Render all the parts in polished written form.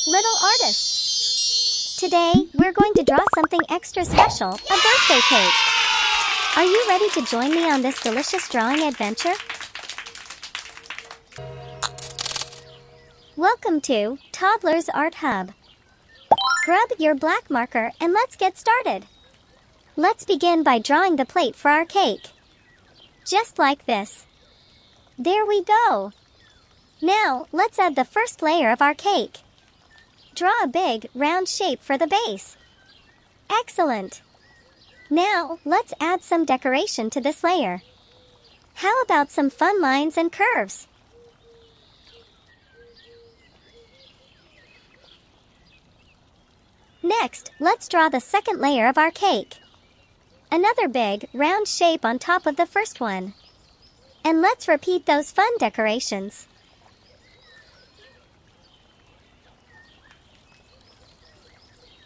little artists! Today, we're going to draw something extra special, a birthday cake. Are you ready to join me on this delicious drawing adventure? Welcome to Toddlers Art Hub. Grab your black marker and let's get started. Let's begin by drawing the plate for our cake. Just like this. There we go. Now, let's add the first layer of our cake. Draw a big, round shape for the base. Excellent! Now, let's add some decoration to this layer. How about some fun lines and curves? Next, let's draw the second layer of our cake. Another big, round shape on top of the first one. And let's repeat those fun decorations.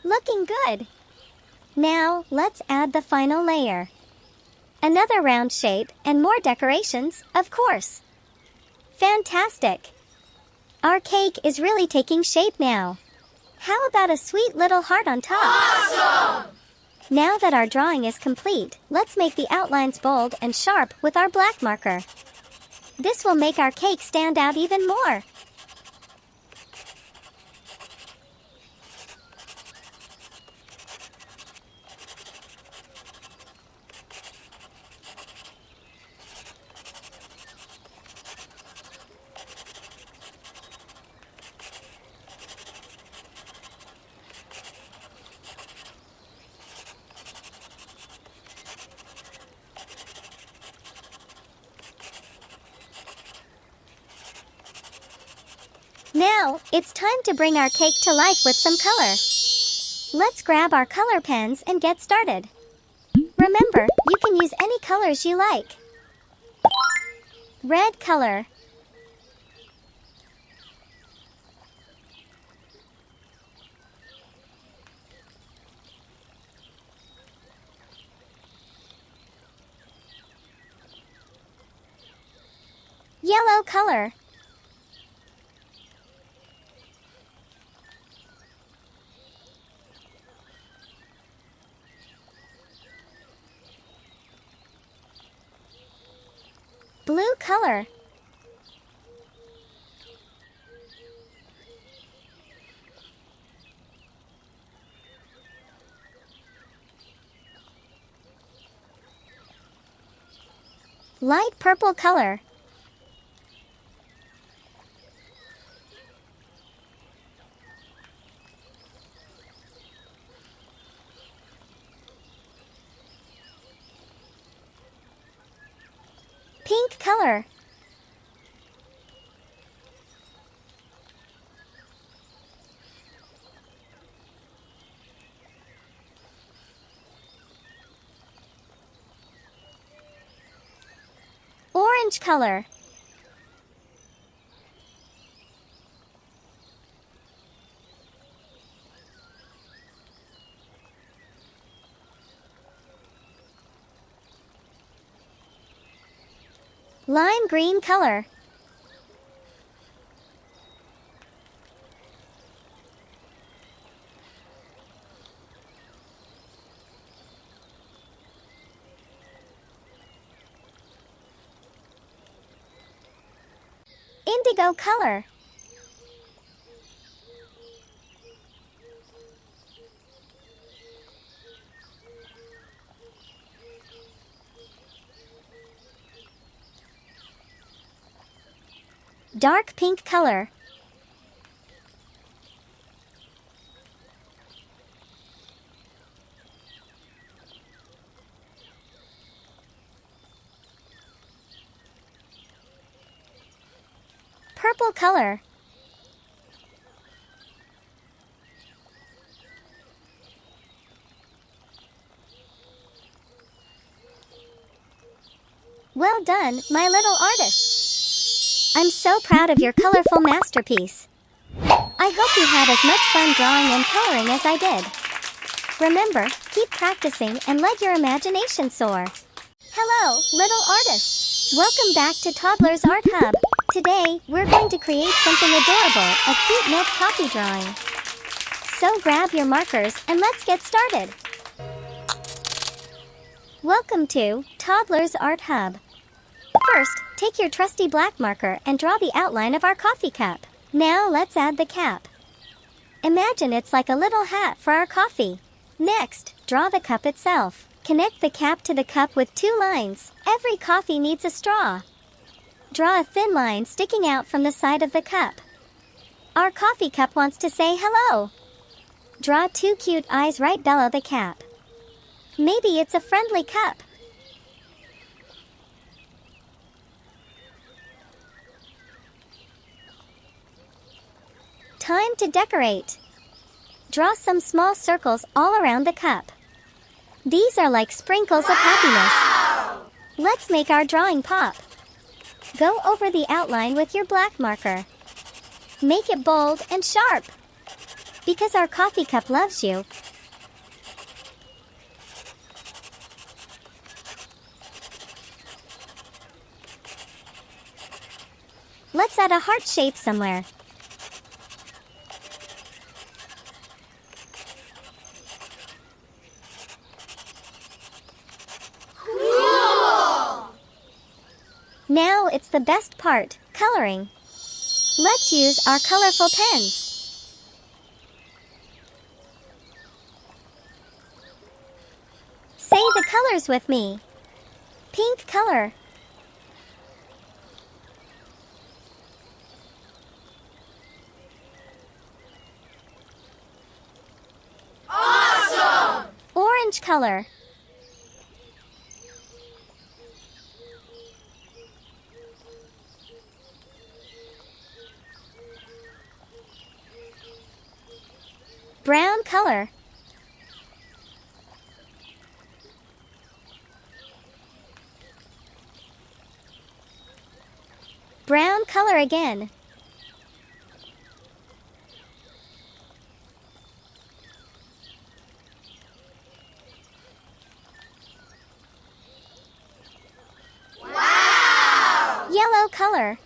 Looking good! Now, let's add the final layer. Another round shape and more decorations, of course. Fantastic! Our cake is really taking shape now. How about a sweet little heart on top? Awesome! Now that our drawing is complete, let's make the outlines bold and sharp with our black marker. This will make our cake stand out even more. Now, it's time to bring our cake to life with some color. Let's grab our color pens and get started. Remember, you can use any colors you like. Red color. Yellow color. Blue color. Light purple color. Pink color. Orange color. Lime green color. Indigo color. Dark pink color. Purple color. Well done, my little artist! I'm so proud of your colorful masterpiece. I hope you had as much fun drawing and coloring as I did. Remember, keep practicing and let your imagination soar. Hello, little artists! Welcome back to Toddlers Art Hub. Today, we're going to create something adorable, a cute milk coffee drawing. So grab your markers and let's get started. Welcome to Toddlers Art Hub. First, take your trusty black marker and draw the outline of our coffee cup. Now let's add the cap. Imagine it's like a little hat for our coffee. Next, draw the cup itself. Connect the cap to the cup with 2 lines. Every coffee needs a straw. Draw a thin line sticking out from the side of the cup. Our coffee cup wants to say hello. Draw 2 cute eyes right below the cap. Maybe it's a friendly cup. Time to decorate. Draw some small circles all around the cup. These are like sprinkles of happiness. Let's make our drawing pop. Go over the outline with your black marker. Make it bold and sharp. Because our coffee cup loves you. Let's add a heart shape somewhere. Cool! Now it's the best part, coloring. Let's use our colorful pens. Say the colors with me. Pink color. Awesome! Orange color. Brown color. Brown color again. Wow! Yellow color.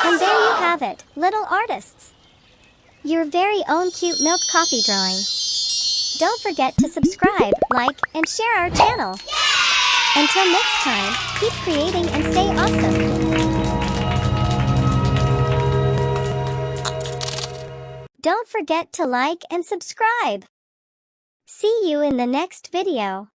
And there you have it, little artists. Your very own cute milk coffee drawing. Don't forget to subscribe, like, and share our channel. Until next time, keep creating and stay awesome. Don't forget to like and subscribe. See you in the next video.